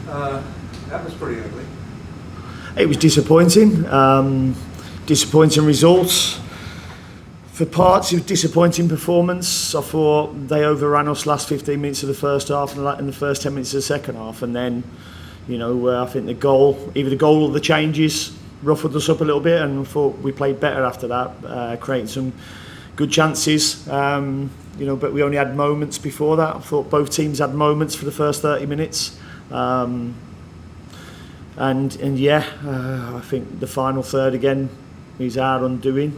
That was pretty ugly. It was disappointing. Disappointing results. For parts, it was disappointing performance. I thought they overran us last 15 minutes of the first half and the first 10 minutes of the second half. And then, I think the goal or the changes ruffled us up a little bit, and I thought we played better after that, creating some good chances. But we only had moments before that. I thought both teams had moments for the first 30 minutes. I think the final third again is our undoing.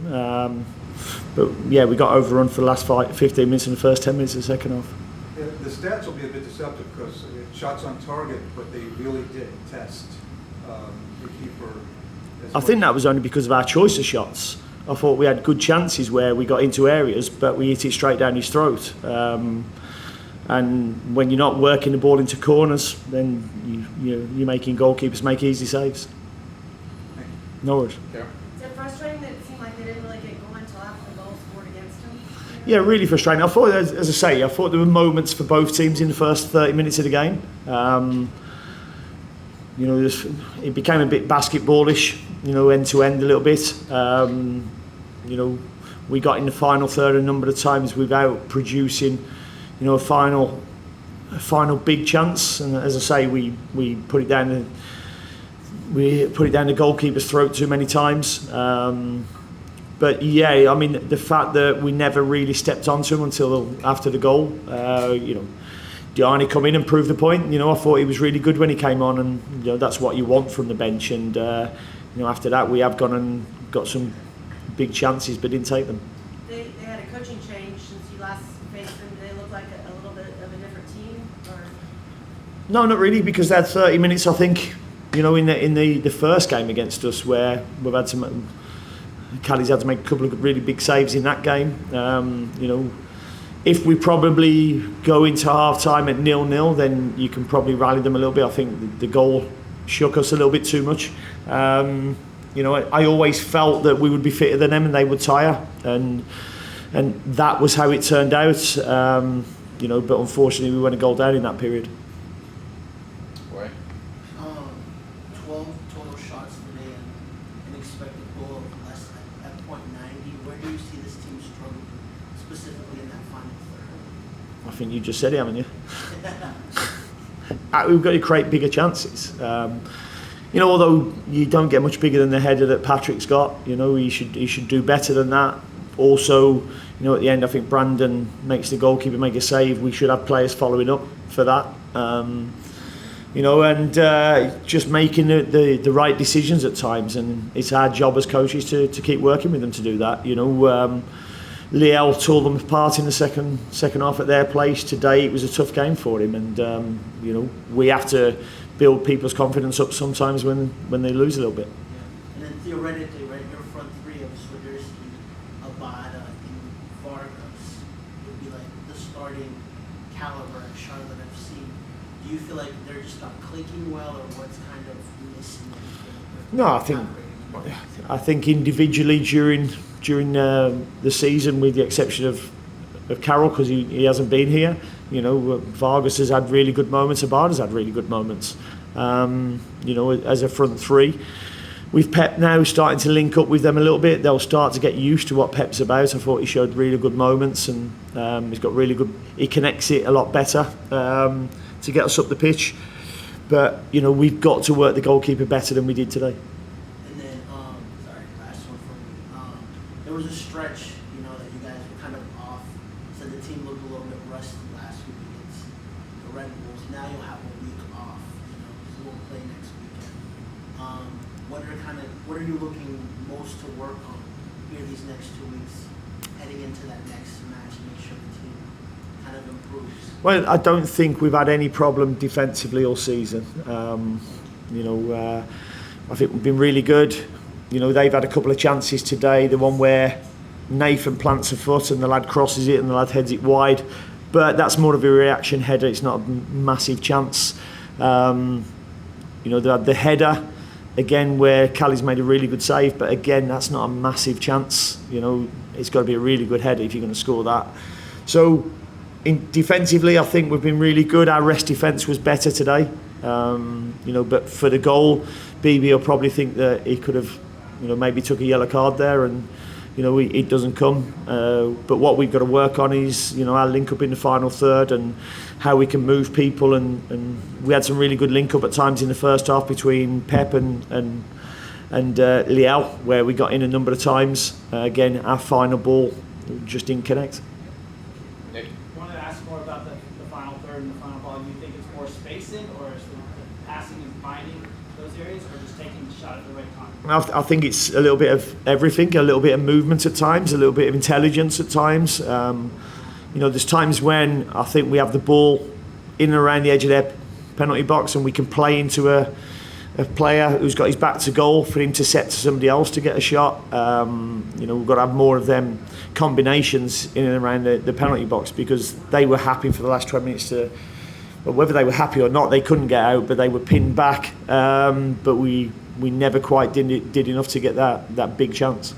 But yeah, we got overrun for the last 15 minutes and the first 10 minutes of the second half. Yeah, the stats will be a bit deceptive because shots on target, but they really did test the keeper. I think that was only because of our choice of shots. I thought we had good chances where we got into areas, but we hit it straight down his throat. And when you're not working the ball into corners, then you're making goalkeepers make easy saves. No worries. Yeah. Is it frustrating that it seemed like they didn't really get going until after the goal scored against them? Yeah, really frustrating. I thought, as I say, there were moments for both teams in the first 30 minutes of the game. It became a bit basketballish, end to end a little bit. We got in the final third a number of times without producing, a final big chance. And as I say, we put it down the goalkeeper's throat too many times. But yeah, I mean, the fact that we never really stepped onto him until after the goal, Diani come in and prove the point. I thought he was really good when he came on, and that's what you want from the bench. And after that, we have gone and got some big chances, but didn't take them. They had a coaching change since you last faced them. Do they look like a little bit of a different team? Or? No, not really, because they had 30 minutes, I think. In the first game against us, where we've had some. Callie's had to make a couple of really big saves in that game. If we probably go into half time at 0-0, then you can probably rally them a little bit. I think the goal shook us a little bit too much. I always felt that we would be fitter than them and they would tire, and that was how it turned out. But unfortunately we went a goal down in that period. 12 total shots today and an expected goal of less at .90. Where do you see this team struggling, specifically in that final third? I think you just said it, haven't you? We've got to create bigger chances. Although you don't get much bigger than the header that Patrick's got, he should do better than that. Also, at the end, I think Brandon makes the goalkeeper make a save. We should have players following up for that. Just making the right decisions at times, and it's our job as coaches to keep working with them to do that. Liel tore them apart in the second half at their place. Today it was a tough game for him, and we have to build people's confidence up sometimes when they lose a little bit. Yeah. And then theoretically, right, your front three of Swiderski, Abada, and Vargas would be like the starting caliber at Charlotte FC. Do you feel like they're just not clicking well, or what's kind of missing? No, I think individually during the season, with the exception of Carroll, because he hasn't been here, Vargas has had really good moments, Abada's had really good moments. As a front three, with Pep now starting to link up with them a little bit, they'll start to get used to what Pep's about. I thought he showed really good moments, and he's got really good. He connects it a lot better to get us up the pitch. But we've got to work the goalkeeper better than we did today. And then, last one for me. There was a stretch, that you guys were kind of off. So the team looked a little bit rusty last week against the Red Bulls. Now you'll have a week off. So we'll play next weekend. What are you looking most to work on here these next 2 weeks, heading into that next match, to make sure the team kind of improves? Well, I don't think we've had any problem defensively all season. I think we've been really good. They've had a couple of chances today. The one where Nathan plants a foot and the lad crosses it and the lad heads it wide. But that's more of a reaction header. It's not a massive chance. The header, again, where Callie's made a really good save. But again, that's not a massive chance. It's got to be a really good header if you're going to score that. So defensively, I think we've been really good. Our rest defence was better today. You know, but for the goal, BB will probably think that he could have, you know, maybe took a yellow card there, and you know, it doesn't come. But what we've got to work on is, you know, our link up in the final third and how we can move people. And we had some really good link up at times in the first half between Pep and Liao, where we got in a number of times. Again, our final ball just didn't connect. I wanted to ask more about the final third and the final ball. Do you think it's more spacing, or is the passing and finding those areas, or just taking the shot at the right time? I think it's a little bit of everything, a little bit of movement at times, a little bit of intelligence at times. You know, there's times when I think we have the ball in and around the edge of their penalty box, and we can play into a player who's got his back to goal for him to set to somebody else to get a shot. You know, we've got to have more of them combinations in and around the penalty box, because they were happy for the last 20 minutes to, well, whether they were happy or not, they couldn't get out, but they were pinned back. But we never quite did enough to get that big chance.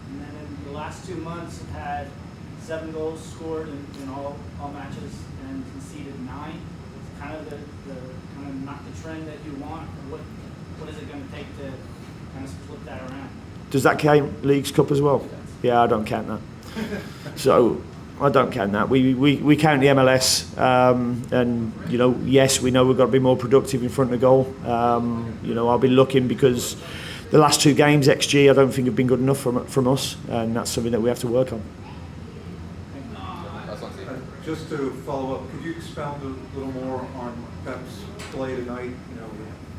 And then in the last 2 months, have had 7 goals scored in all matches and conceded 9. It's kind of not the trend that you want. What is it going to take to kind of flip that around? Does that count Leagues Cup as well? Yeah, I don't count that. So I don't count that. We count the MLS, and you know, yes, we know we've got to be more productive in front of goal. You know, I'll be looking, because the last 2 games XG I don't think have been good enough from us, and that's something that we have to work on. Just to follow up, could you expound a little more on Pep's play tonight? You know,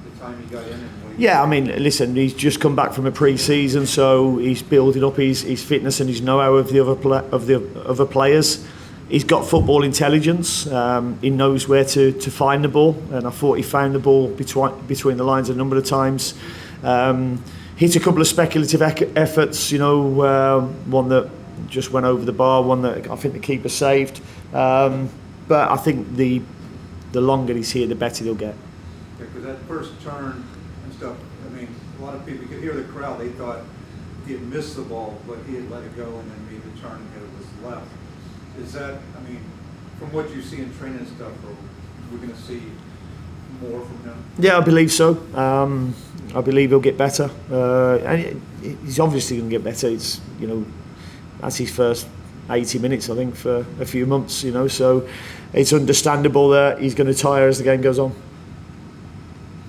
the time he got in and what he... Yeah, I mean, listen, he's just come back from a pre-season, so he's building up his fitness and his know-how of the other players. He's got football intelligence. He knows where to find the ball, and I thought he found the ball between the lines a number of times. Hit a couple of speculative efforts, you know, one that just went over the bar, one that I think the keeper saved. But I think the longer he's here, the better he'll get. Yeah, because that first turn and stuff, I mean, a lot of people, you could hear the crowd, they thought he had missed the ball, but he had let it go and then made the turn and it was left. Is that, I mean, from what you see in training and stuff, are we going to see more from him? Yeah, I believe so. I believe he'll get better. And he's obviously going to get better. It's, you know, that's his first 80 minutes, I think, for a few months, you know, so it's understandable that he's going to tire as the game goes on.